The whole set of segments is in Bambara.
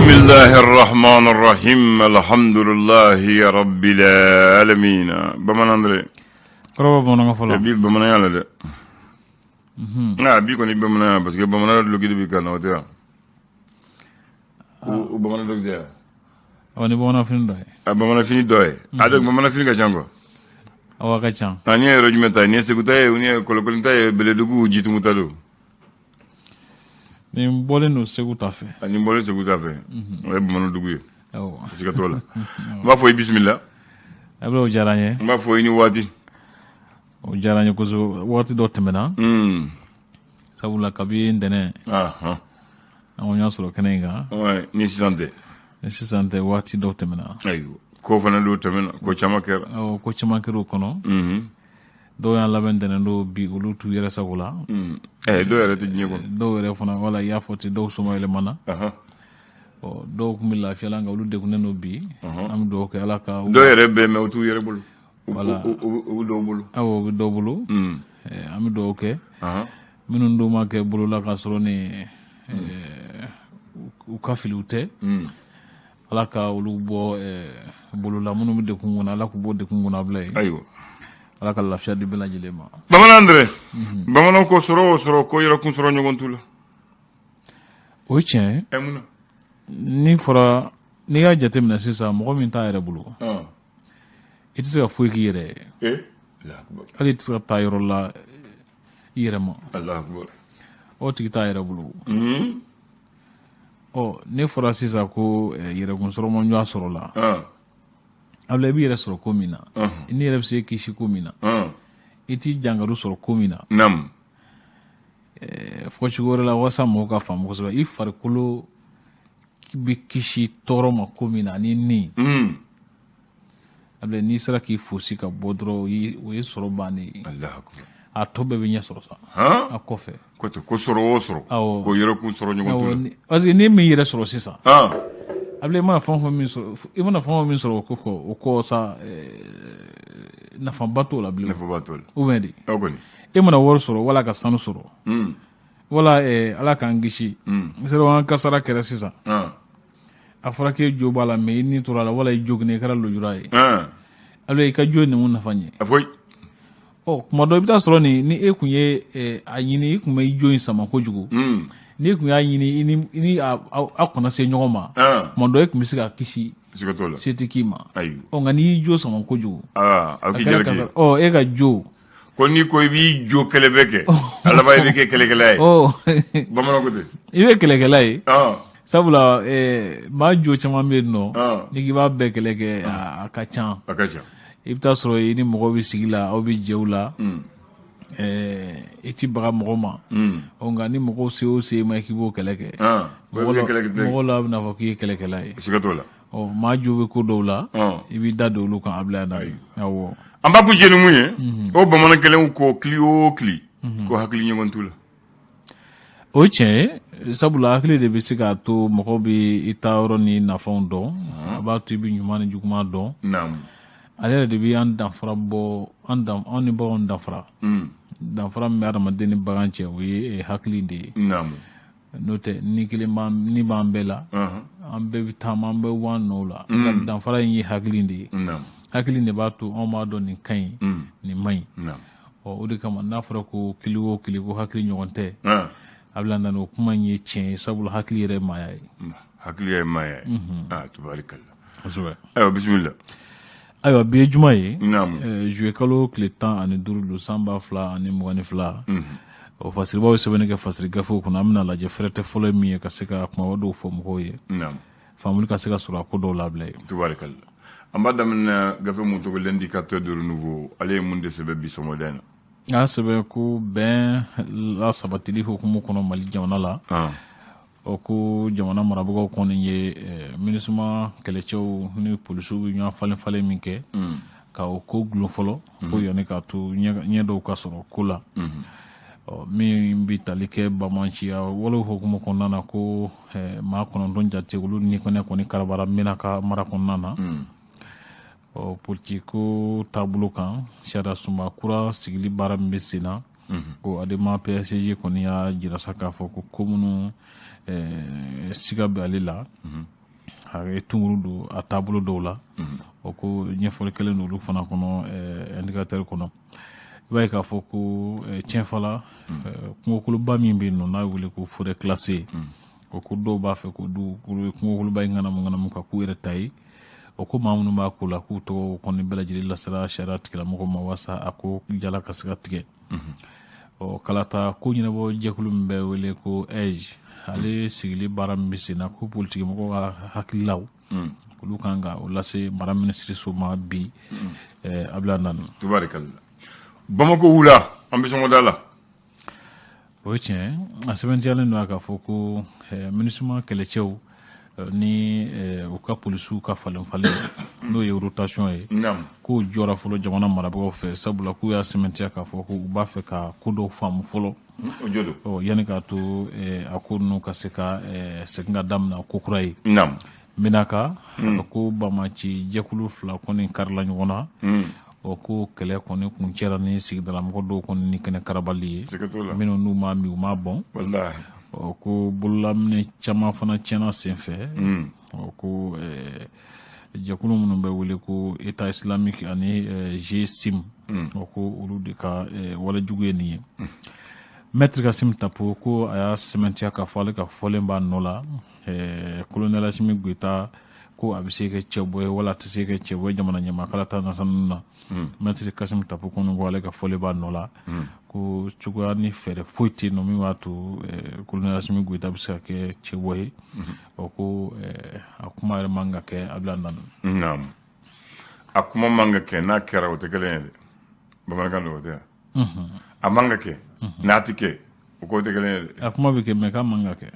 بسم الله الرحمن الرحيم الحمد لله رب العالمين بمن اندري كرو بمن فلو بي بمن يالا دي بي كوني بمن باسكو بمن لو كيدي بي كان اوتيا و بمن دوك دي wani bona fin doy bamana fini doy adok bamana fini ka jango awa ka chan tani rojmeta ni sekutaye uni kolokolintaye beledugu jitu mutado ni mbole no seguta fe ani mbole seguta fe way bamana dugu ye awa sika tola ma foy bismillah ablo jaranye ma foy ni wati o jaranye ko so wati do temena sabula kabi ndene aha awonya solo kenenga ouais ni sisante wati do temena ayo ko fana do temena ko chamakera o ko chamakero kono do yan labendene do bi ulutu yere sagula do yere tijni ko do yere fana wala ya foti do sumo ele mana aha o do ko milla fiala nga ulude ko neno bi am do ko alaka do yere be me utu yere bulu wala o do bulu awo do bulu am do ke minun do ma ke bulu la ka soro ni u ka filute alaka ulu bo bulu la munu de kunguna ala ko bo de kunguna blay ayo alaka lafia di bela jilema bamana andre bamana ko soro ko yera kun soro nyogon tula o tien emuna ni fora ni ga jate mina sisa mo min ta yere bulu it is a fuiki yere la akbar ali it is a tayro la yere mo allah akbar o tigi ta yere bulu o ni fora sisa ko yere kun soro mo nyaa soro la abla bi yere soro ko mina ni yere se kishi ko mina iti jangaru soro ko mina nam fo chigore la wasa mo ka fam ko so i farkulo bi kishi toro ma ko mina ni abla ni sara ki fosi ka bodro yi o soro bani allah akbar a tobe bi nya soro sa a kofe ko soro ko yere kun soro nyogon tula parce ni mi yere soro sisa able mana fon min soro e mana fon min soro ko sa na fon bato la ble na fon bato o mendi ogoni e mana wor soro wala ka sanu soro wala ala ka ngishi sero an kasara kere sisa afara ke jo bala me ni to la wala jogne kala lo jura e able ka jo ni mun na fanye afoy o kuma do bita soro ni e kunye anyini kuma jo insama ko jugo ni kun ya yini ini akona se nyoma mondo e kumisi ka kishi sikotola setikima ayu o ngani jo sama koju akijele o e ga jo ko ni ko bi jo kelebeke ala bay beke kelekele o bamana ko de ibe kelekele sabula ma jo chama medno ni ki ba be keleke akacha ibta soro ni mogo bi sigila o bi jeula iti baga mogoma onga ni mogo se ma kibo keleke mogo la na fo ki keleke lai sigatola o ma jobe ko dowla ibi dado lu kan abla na awo amba ku jenu muye o bamana kelen ko kli ko hakli nyogon tula o che sabula hakli de bisika to mogo bi itawro ni na fondo aba to bi nyuma ni jukuma do nam ale de bi an danfara bo an ni bo on danfara danfara mi adamaden ni bagan cɛ o ye hakili de ye n'o tɛ ni kelen ni b'an bɛɛ la an bɛɛ bɛ taama an bɛ wan nɔ la danfara in ye hakili de ye hakili de b'a to anw b'a dɔn nin ka ɲi nin man ɲi o de kama n'a fɔra ko kili o kili ko hakili ɲɔgɔn tɛ a bɛ na o kuma in ye tiɲɛ ye sabula hakili yɛrɛ ye maaya ye hakili ye maaya ye tubarikala ayiwa bisimila ayiwa bi ye juma ye juillet kalo tile 15 don san 2022 o fasiribaw ye sɛbɛnni kɛ fasiri gafew kɔnɔ an bɛna lajɛ fɛrɛ tɛ fɔlɔ min ye ka se ka kuma dɔw fɔ mɔgɔw ye faamuli ka se ka sɔrɔ a ko dɔw labila ye tubarikala an b'a daminɛ gafe mun tɔgɔ l'indicateur de renouveau ale ye mun de sɛbɛn bi sɔgɔmada in na a sɛbɛn ko bɛn la sabatili hukumu kɔnɔ mali jamana la o ko jamana marabagaw kɔni ye MINUSMA kɛlɛcɛw ni polisiw bɛ ɲɔgɔn falen-falen min kɛ ka o ko gulon fɔlɔ ko yanni k'a to ɲɛ dɔw ka sɔrɔ ko la min bɛ tali kɛ bamanciya walew hukumu kɔnɔna na ko maa 9 jate olu ni kɔni karabara mena ka mara kɔnɔna na politiko taabolo kan sariya sunba kura sigili baara min bɛ sen na ko adema PSG kɔni y'a jira sa k'a fɔ ko minnu siga bɛ ale la a ye tunkuru don a taabolo dɔw la o ko ɲɛfɔli kelen olu fana kɔnɔ indicateur kɔnɔ i b'a ye k'a fɔ ko tiɲɛfala kungokoloba min bɛ yen nɔ n'a wele ko forêt classée o ko dɔw b'a fɛ k'o du kungokoloba in ŋanamu ka k'u yɛrɛ ta ye o ko maa minnu b'a ko la k'u tɔgɔ kɔni bɛɛ lajɛlen lasera sariya tigilamɔgɔ ma walasa a ko jala ka se ka tigɛ kalata ko ɲɛnabɔ jɛkulu min bɛ wele ko EJ ale sigili baara min bɛ sen na ko politikimɔgɔw ka hakililaw olu kan ka o lase mara minisiriso ma bi Abdulaye Nane. Tubarikala. Bamako wula an bɛ sɔngɔ da la. O ye tiɲɛ a sɛbɛntiyalen don a k'a fɔ ko MINUSMA kɛlɛcɛw ni u ka polisiw ka falen n'o ye rotation ye k'o jɔra fɔlɔ jamana marabagaw fɛ sabula k'u y'a sɛbɛntiya k'a fɔ ko u b'a fɛ ka ko dɔw faamu fɔlɔ yanni k'a to a ko ninnu ka se ka segin ka daminɛ ko kura ye Menaka ko Bamaci jɛkulu 2 kɔni karila ɲɔgɔn na o ko kɛlɛ kɔni kun cɛra ni sigidalamɔgɔ dɔw kɔni ni kɛnɛ karabali ye minnu n'u m'a min u m'a bɔn ko bololaminɛ caman fana tiɲɛna sen fɛ ko jɛkulu minnu bɛ wele ko État islamique ani GSIM ko olu de ka walejugu ye nin ye Maître Kassim Tapo ko a y'a sɛmɛntiya k'a fɔ ale ka fɔlen b'a nɔ la colonel Assimi Goïta ko a bɛ se ka cɛbɔ ye wala a tɛ se ka cɛbɔ jamana ɲamakala ta nasanu na Maître Kassim Tapo ko ale ka fɔlen b'a nɔ la ko cogoya ni fɛɛrɛ foyi tɛ yen nɔ min b'a to colonel Assimi Goïta bɛ se ka kɛ cɛbɔ ye ko a kuma yɛrɛ man ka kɛ Abdulaye Nane. A kuma man ka kɛ n'a kɛra o tɛ kelen ye dɛ bamanankan don o tɛ yan a man ka kɛ n'a tɛ kɛ o ko tɛ kelen ye dɛ a kuma bɛ kɛ mɛ k'a man ka kɛ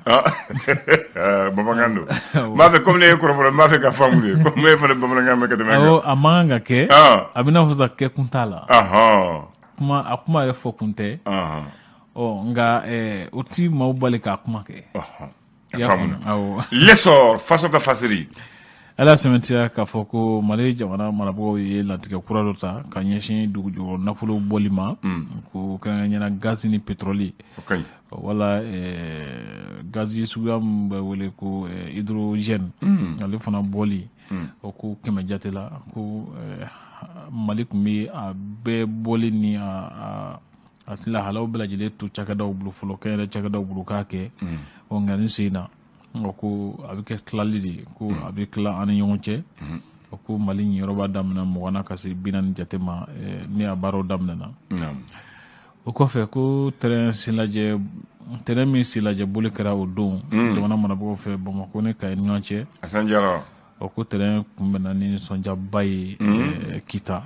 bamanankan don n b'a fɛ komi ne ye kɔrɔfɔlɔ n b'a fɛ ka faamu de komi e fana bamanankan mɛn ka tɛmɛ kan a man ka kɛ a bɛ n'a fɔ sa kɛ kun t'a la a kuma yɛrɛ fɔ kun tɛ nka o ti maaw bali k'a kuma kɛ lesɔn faso ka fasiri ala sɛmɛntiya k'a fɔ ko Mali jamana marabagaw ye latigɛ kura dɔ ta ka ɲɛsin dugujukɔrɔ nafolo bɔli ma ko kɛrɛnkɛrɛnyana gazi ni pétrole wala gazi suguya min bɛ wele ko hydrogène ale fana bɔli o ko kɛmɛ jate la ko Mali tun bɛ a bɛɛ bɔli ni a lahalaw bɛɛ lajɛlen to cakɛdaw bolo fɔlɔ kɛnyɛrɛ cakɛdaw bolo k'a kɛ nka nin sen na ko a bɛ kɛ tilali de ye ko a bɛ tila an ni ɲɔgɔn cɛ ko Mali ɲɛyɔrɔ b'a daminɛ 20 na ka se 40 jate ma ni a baaraw daminɛna o kɔfɛ ko terrain min senlajɛ boli kɛra o don jamana marabagaw fɛ Bamako ni Kayi ni ɲɔgɔn cɛ Asan Jara ko terrain kunbɛnna ni nisɔndiyaba ye Kita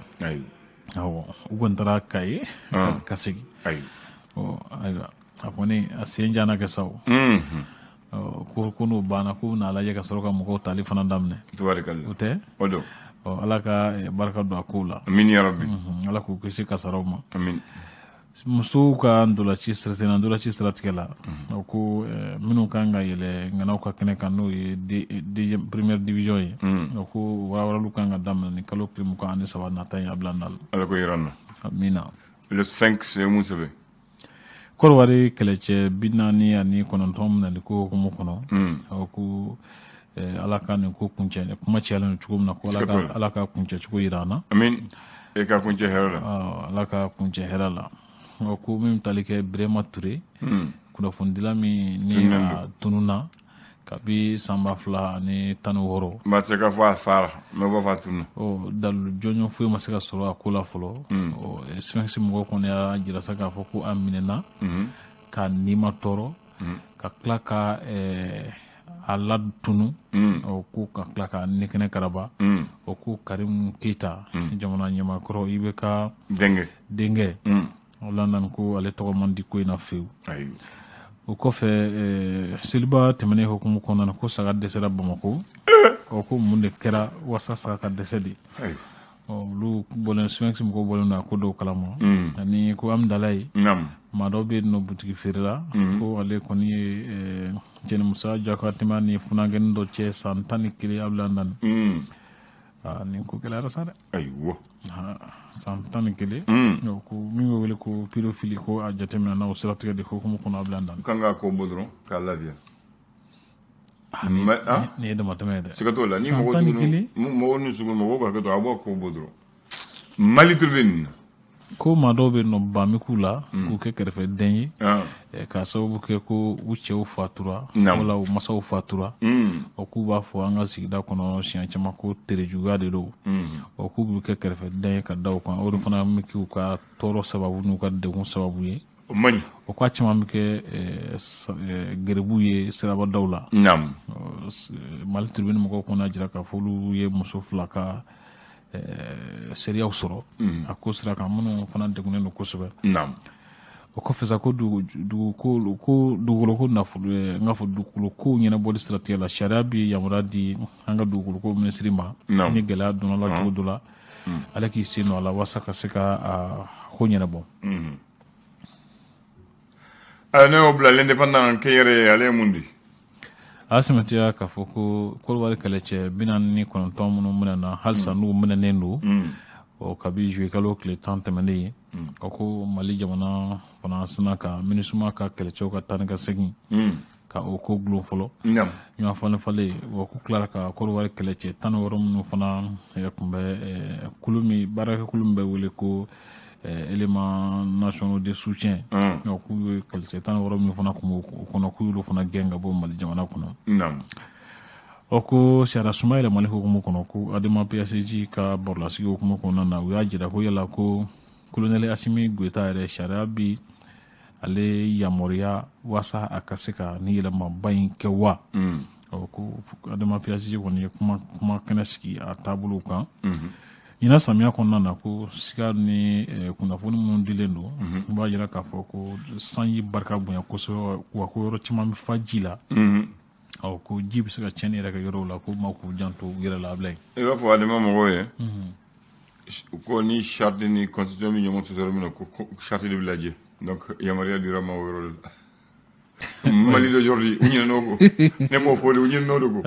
u kɔni taara Kayi ka segin ayiwa a kɔni a sen jana kɛ sa o ko n'o banna k'u bɛna lajɛ ka sɔrɔ ka mɔgɔw tali fana daminɛ o tɛ ala ka barika don a kow la ala k'u kisi kasaraw ma musow ka ndolaci siratigɛ la ko minnu kan ka yɛlɛ ŋanaw ka kɛnɛ kan n'o ye première division ye ko warawaralu kan ka daminɛ ni kalo 23 nata ye Abdulaye Nane ala ko yira n na amina le 5 c'est mun sɛbɛn Kɔrɔwari kɛlɛcɛ 49 minɛli ko hukumu kɔnɔ ko ala ka nin ko kuncɛ kuma cɛyalen cogo min na ko ala ka kuncɛ cogo yira an na amin e ka kuncɛ hɛrɛ la ala ka kuncɛ hɛrɛ la ko min tali kɛ Birema Ture kunnafonidila min ni a tununa kabi san 2016 n b'a se ka fɔ a fara n bɛ bɔ fɔ a tununa dalu jɔnjɔn foyi ma se ka sɔrɔ a ko la fɔlɔ Sphinx mɔgɔw kɔni y'a jira sa k'a fɔ ko a minɛna ka nima tɔɔrɔ ka tila ka a latunu ko ka tila ka nekɛnɛ karaba o ko Karimu Keita jamana ɲɛmakɔrɔ i bɛ ka denkɛ Abdulaye Nane ko ale tɔgɔ man di ko in na fewu o kɔfɛ seliba tɛmɛnen hukumu kɔnɔna na ko saga dɛsɛra Bamako ko mun de kɛra wasa saga ka dɛsɛ de olu bɔlen Sphinx mɔgɔw bɔlen don a ko dɔw kalama ani ko Amidalayi maa dɔw bɛ yen nɔ butigi feere la ko ale kɔni ye Jɛnɛ Musa Jakatema ni funagɛnni dɔ cɛ san 11 Abdulaye Nane nin ko gɛlɛyara sa dɛ san 11 ko min bɛ wele ko pédophile ko a jateminɛ na o siratigɛ de hukumu kɔnɔ Abdulaye Nane kan ka ko bɔ dɔrɔn k'a lafiya ni dama tɛmɛ dɛ siga t'o la ni mɔgɔ ni sugu mɔgɔ b'a kɛ to a b'o ko bɔ dɔrɔn Mali turu bɛ nin na ko maa dɔw bɛ yen nɔ banmi k'u la k'u kɛ kɛrɛfɛden ye k'a sababu kɛ ko u cɛw fatura wala u masaw fatura o k'u b'a fɔ an ka sigida kɔnɔ siɲɛ caman ko terejuguya de don o k'u b'u kɛ kɛrɛfɛden ye ka da u kan o de fana bɛ k'u ka tɔɔrɔ sababu n'u ka degun sababu ye o man ɲi o k'a caman bɛ kɛ gɛrɛbuw ye sirabadaw la Mali tribune mɔgɔw kɔnɔ jira k'a fɔ olu ye muso fila ka seriyaw sɔrɔ a ko sira kan minnu fana degunnen don kosɛbɛ o kɔfɛ sa ko dugukolo ko nafolo n k'a fɔ dugukolo ko ɲɛnabɔli siratigɛ la sariya bi yamaruya di an ka dugukolo ko minisiri ma ni gɛlɛya donna la cogo dɔ la ale k'i sen don a la walasa ka se ka ko ɲɛnabɔ ne y'o bila l'indépendant kɛ yɛrɛ ye ale ye mun di a sɛmɛtiya k'a fɔ ko Côte-d'Ivoire kɛlɛcɛ 49 minnu minɛna halisa n'u minɛnen don kabi juillet kalo tile 10 tɛmɛnen ye ko Mali jamana fana sina ka MINUSMA ka kɛlɛcɛw ka taa ni ka segin ka o ko gulon fɔlɔ ɲɔgɔn falen ko tilara ka Côte-d'Ivoire kɛlɛcɛ 16 minnu fana kun bɛ baarakɛkulu min bɛ wele ko éléments nationaux de soutien k'u ye kɛlɛcɛ 16 minnu fana kun b'o kɔnɔ k'u y'olu fana gɛn ka bɔ Mali jamana kɔnɔ ko sariya suma yɛlɛmali hukumu kɔnɔ ko Adama PACJ ka barolasigi hukumu kɔnɔna na u y'a jira ko yala ko colonel Assimi Goïta yɛrɛ sariya bi ale yamaruya wasa a ka se ka ni yɛlɛmaba in kɛ wa ko Adama PACJ kɔni ye kuma kɛnɛ sigi a taabolo kan ɲina samiya kɔnɔna na ko siga ni kunnafoni minnu dilen don u b'a jira k'a fɔ ko sanji barika bonya kosɛbɛ wa ko yɔrɔ caman bɛ fa ji la ko ji bɛ se ka tiɲɛni yɛrɛ kɛ yɔrɔw la ko maaw k'u janto u yɛrɛ la Ablaye i b'a fɔ Adama mɔgɔw ye ko ni charte ni constitution bɛ ɲɔgɔn sɔsɔ min na ko charte de bɛ lajɛ donc yamaruya dira ma o yɔrɔ de la Mali d'aujourd'hui u ɲinɛn'o ko ne m'o fɔ de u ɲinɛn'o de ko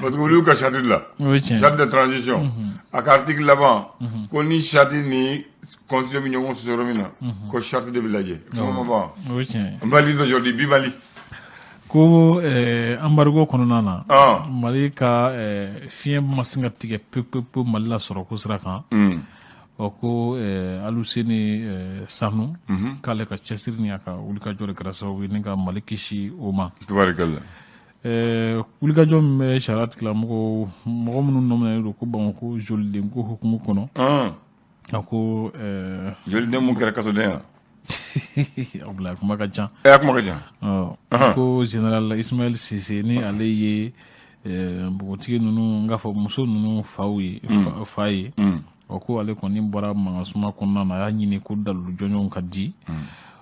parce que olu y'u ka charte la charte de transition a ka article laban ko ni charte ni constitution bɛ ɲɔgɔn sɔsɔ min na ko charte de bɛ lajɛ comment va Mali d'aujourd'hui bi Mali ko embargo kɔnɔna na Mali ka fiɲɛ ma sin ka tigɛ pewu Mali la sɔrɔ ko sira kan ko Aluseni Sanu k'ale ka cɛsiri ni a ka wulikajɔ de kɛra sababu ye ni ka Mali kisi o ma tubarikala wulikajɔ min bɛ sariya tigilamɔgɔ minnu nɔminɛlen don ko Bamako joliden ko hukumu kɔnɔ ko joliden mun kɛra kasoden yan Ablaye kuma ka ca kuma ka ca ko Général Ismaël Cissé ni ale ye npogotigi ninnu n k'a fɔ muso ninnu fa ye ko ale kɔni bɔra mangasuma kɔnɔna na a y'a ɲini ko dalilu jɔnjɔnw ka di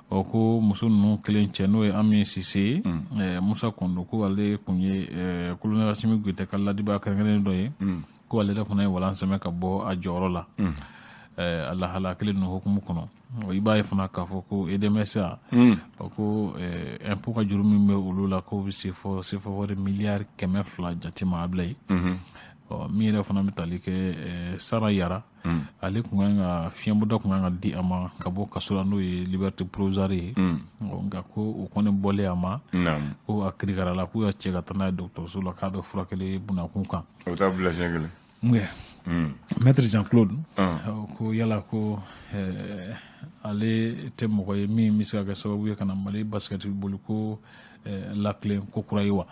ko muso ninnu kelen cɛ n'o ye Ami Cissé Musa Kondo ko ale kun ye colonel Assimi Goïta ka ladiba kɛrɛnkɛrɛnnen dɔ ye ko ale yɛrɛ fana ye walan sɛmɛ ka bɔ a jɔyɔrɔ la a lahala kelen ninnu hukumu kɔnɔ i b'a ye fana k'a fɔ ko EDMSA ko impôt ka juru min bɛ olu la ko bɛ se fɔ wari miliyari 200 jate ma Ablaye min yɛrɛ fana bɛ tali kɛ Sara Yara ale kun kan ka fiɲɛbɔda kun kan ka di a ma ka bɔ kaso la n'o ye liberté provisoire ye nka ko o kɔni bɔlen a ma ko a kirikara la k'u y'a cɛ ka taa n'a ye dɔgɔtɔrɔso la k'a bɛ furakɛli bunakun kan o t'a bila siɲɛ kelen Maître Jean-Claude ko yala ko ale tɛ mɔgɔ ye min bɛ se ka kɛ sababu ye ka na Mali basket boli ko lakile ko kura ye wa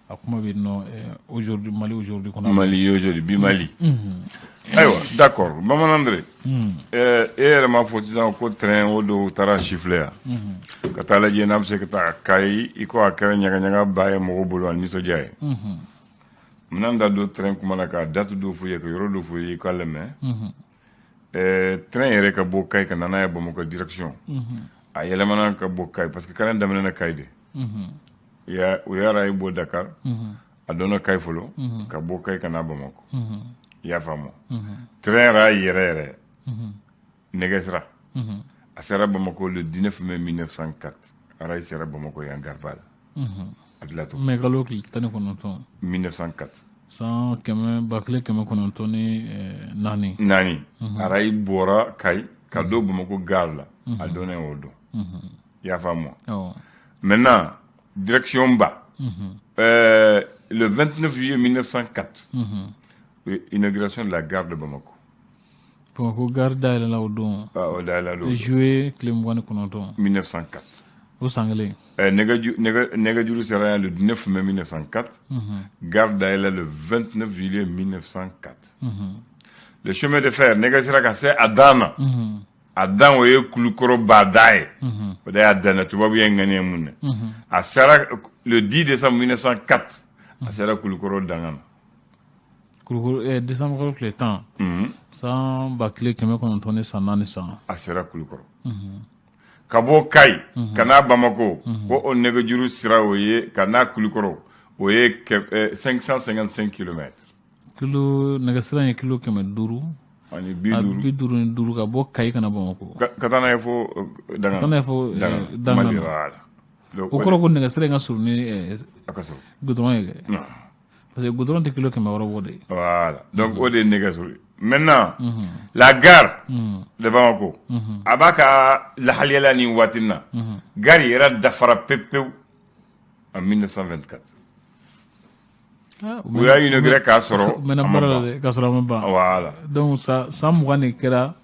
a kuma bɛ nɔ aujourd'hui Mali aujourd'hui kɔnɔ Mali aujourd'hui bi Mali ayiwa d'accord Bamanan Dre e yɛrɛ m'a fɔ sisan ko train o don u taara Chiflé yan ka taa lajɛ n'a bɛ se ka taa Kayi i ko a kɛra ɲagaɲaga ba ye mɔgɔw bolo a nisɔndiya ye minɛn da don train kuma na ka date dɔ f'u ye ka yɔrɔ dɔ f'u ye i k'a lamɛn train yɛrɛ ka bɔ Kayi ka na n'a ye Bamakɔ direction a yɛlɛmana ka bɔ Kayi parce que kalan daminɛna Kayi de u y'a bɔ Dakar a donna Kayi fɔlɔ ka bɔ Kayi ka na Bamakɔ i y'a faamu train yɛrɛ yɛrɛ nɛgɛ sira a sera Bamakɔ le 19 mai 1904 arayi sera Bamakɔ yan Garba la a dilatɔ mais kalo tile 19 1904 san 1904 arayi bɔra Kayi ka don Bamakɔ gare la a donna o don i y'a faamu maintenant direction ba Le 29 juillet 1904, inauguration de la gare de Bamako. Bamako gare d'Aïla là au don. Ah, au d'Aïla là. Joué Clémouane Konoton. 1904. Au Sanglé. Negadjuru sera le 9 mai 1904. Gare d'Aïla le 29 juillet 1904. Le chemin de fer, Negasira Kassé à Dana. À Dan, oye Kulukoro Badaye. Oye à Dana, tu vois bien gagner mon. À Sera, le 10 décembre 1904, à Sera Kulukoro Dangana. Kulukoro, décembre, le temps. Sans bâcler, comme on tourne sans nan sans. À Sera Kulukoro. Kabo Kai, Kana Bamako, ko on Negadjuru sera oye, Kana Kulukoro, oye 555 km. Kilo, Negasira, kilo keme duru. Ani biduru duru ka bo kay kana Bamako. Katana fo Dangana. Katana fo Dangana. O koro ko Negasira nga surni akaso. Goudron yeke. Non. Parce que goudron te kilo keme wara wode. Voilà. Donc ode Negasuri. Maintenant, la gare de Bamako, abaka la haliala ni watina. Gare era dafara pepe en 1924. Il y a une grecque à Soro. Voilà. Donc, ça, Mouane Kera,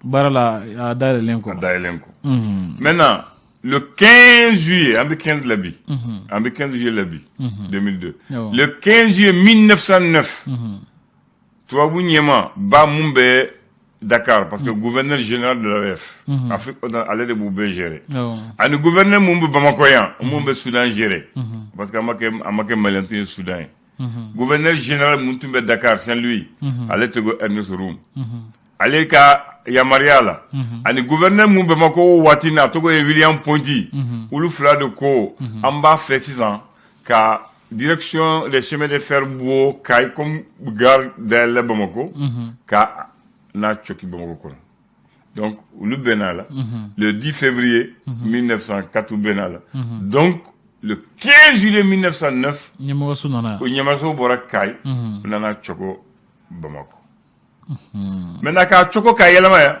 Barala, à Daelenko. Maintenant, le 15 juillet, en 15 Labi, en 15 juillet Labi, 2002. Le 15 juillet 1909, Touabou Niema, Ba Mumbe, Dakar, parce que le gouverneur général de l'AF, Afrique allait de Boubé gérer. Et le gouverneur Mumbe Bamakoyan, Mumbe Soudan géré. Parce qu'à Maké Malentin Soudan. Gouverneur général Moutoumbe Dakar, Saint-Louis, allait te go Ernest Roum. Allez ka Yamariala. Et le gouverneur Mumbe Mako Watina, Togo et William Ponty, Oulu Flade Ko, Amba fait 6 ans, ka direction des chemins de fer Bou, Kai comme gare d'El Bamako, ka na Tchoki Bamako. Donc, le Benala, le 10 février 1904 au Benala. Donc, le 15 juillet 1909, au Nyamaso Borakai, Nana Tchoko Bamako. Maintenant, quand Tchoko Kayelama,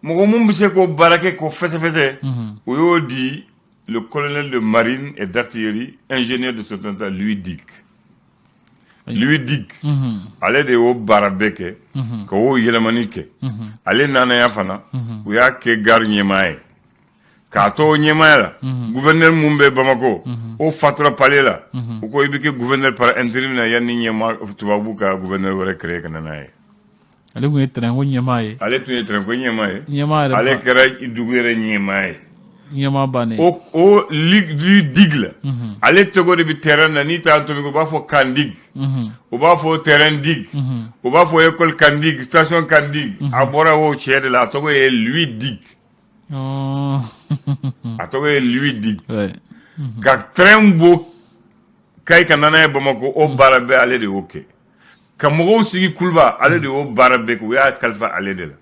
mon mumbise ko barake ko fese, où il dit le colonel de marine et d'artillerie, ingénieur de ce temps, Louis Dick. Louis Dick, allez de au barabeke, ko yelamanique, allez nanaya fana, où y'a ke gar nyemae. Kato nyemae la, gouverneur Mumbe Bamako, au fatra palais la, ou ko ibike gouverneur par intérim na yanni nyema, tubabuka gouverneur wore créé kananae. Allez, vous êtes un nyemae. Allez, tu es un nyemae. Nyemae. Allez, kera idugere nyemae. Nyamabane. O Louis Digle. Allez, te go de terrain na ni ta antomi ko ba fo kandig. O ba fo terrain dig. O ba fo école kandig, station kandig. Abora wo chede la to go e Louis Dig. Oh. Atogo e Louis Dig. Ouais. Ka trembo kay kanana e Bamako o barabe ale de oke. Ka mogo sigi kulba ale de o barabe ko ya kalfa ale de la.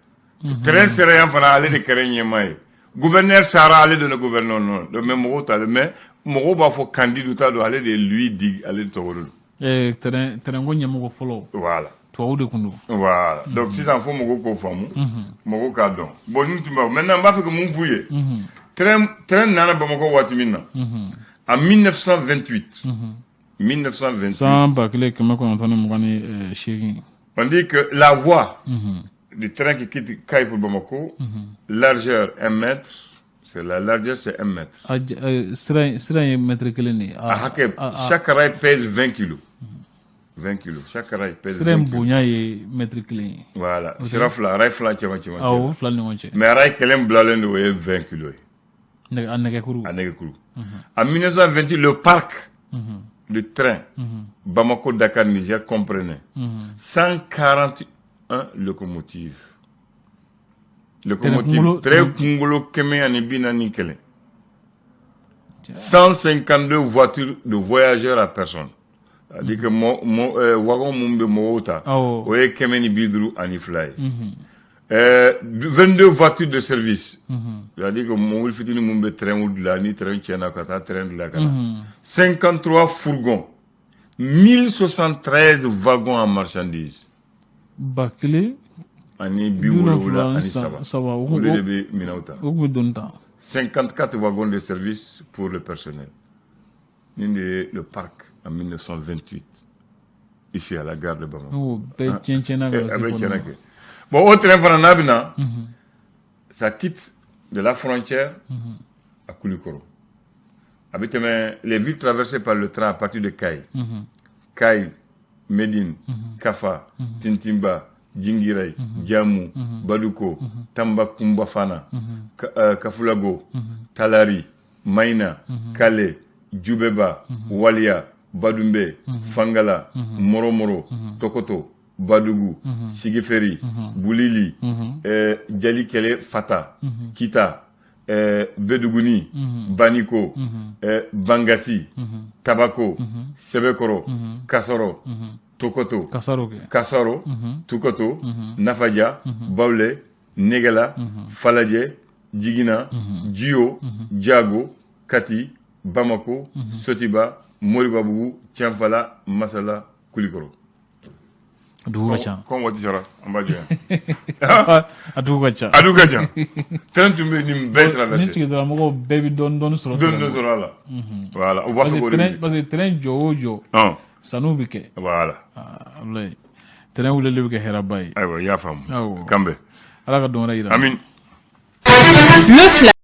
Très sérieux fana ale de kerenye mai. Gouverneur Sara ale de le gouverneur non. Le même mogo ta mais mogo ba fo candidat do ale de Louis Dig ale de togoro. Terrain go nyamo follow. Voilà. Toi de kundu. Voilà. Donc si ça faut mogo ko famu. Mogo ka don. Bon nous tu maintenant ba fait que mon fouiller. Train nana Bamako watimina. En 1928. 1928. Sans bâcler comme on entend Mougani chéri. On dit que la voie du train qui quitte Kai pour Bamako, largeur 1 mètre, c'est la largeur c'est 1 mètre. C'est un mètre que l'année. Chaque rail pèse 20 kilos. 20 kilos. Chaque rail pèse 20 kilos. C'est un mètre clé. Voilà. C'est la rail flan qui va. Ah oui, flan non. Mais rail kelem blalen de 20 kilos. Anegekuru. En 1928, le parc de train Bamako-Dakar Niger comprenait 141 locomotives. Locomotives très kungolo keme anibina nikele. 152 voitures de voyageurs à personne. C'est-à-dire que wagon mumbe moota, oye keme ni bidru anifly. 22 voitures de service. C'est-à-dire que mon wilfitini mumbe train ou de la ni train tiena kata train de la kata. 53 fourgons. 1073 wagons en marchandises. Bakle. Ani biwolo ani saba. Saba. Au lieu de minauta. 54 wagons de service pour le personnel. le parc en 1928, ici à la gare de Bamako. Bon, au train Fananabina, ça quitte de la frontière à Koulikoro. Les villes traversées par le train à partir de Kaï. Kaï, Médine, Kafa, Tintimba, Djingiray, Djamou, Badouko, Tamba Kumbafana, Kafulago, Talari, Maïna, Kale, Djoubeba, Walia, Badumbe, Fangala, Moromoro, Tokoto, Badougou, Sigeferi, Boulili, Djalikele Fata, Kita, Bedougouni, Baniko, Bangasi, Tabako, Sebekoro, Kassoro, Tokoto, Kassoro, Tukoto, Nafadia, Baule, Negala, Faladje, Djigina, Djio, Djago, Kati, Bamako, Sotiba, Moribabougou, Tianfala, Masala, Koulikoro. Comment tu seras en bas du Adougacha. Tant tu me dis bête traversée. Ni la mogo baby don soro. Don soro là. Voilà, on va se corriger. Parce que train jojo. Non. Sanu bike. Voilà. Wallahi. Train wule le bike herabai. Aywa, ya fam. Kambe. Ala ka don ra ira. Amin. Le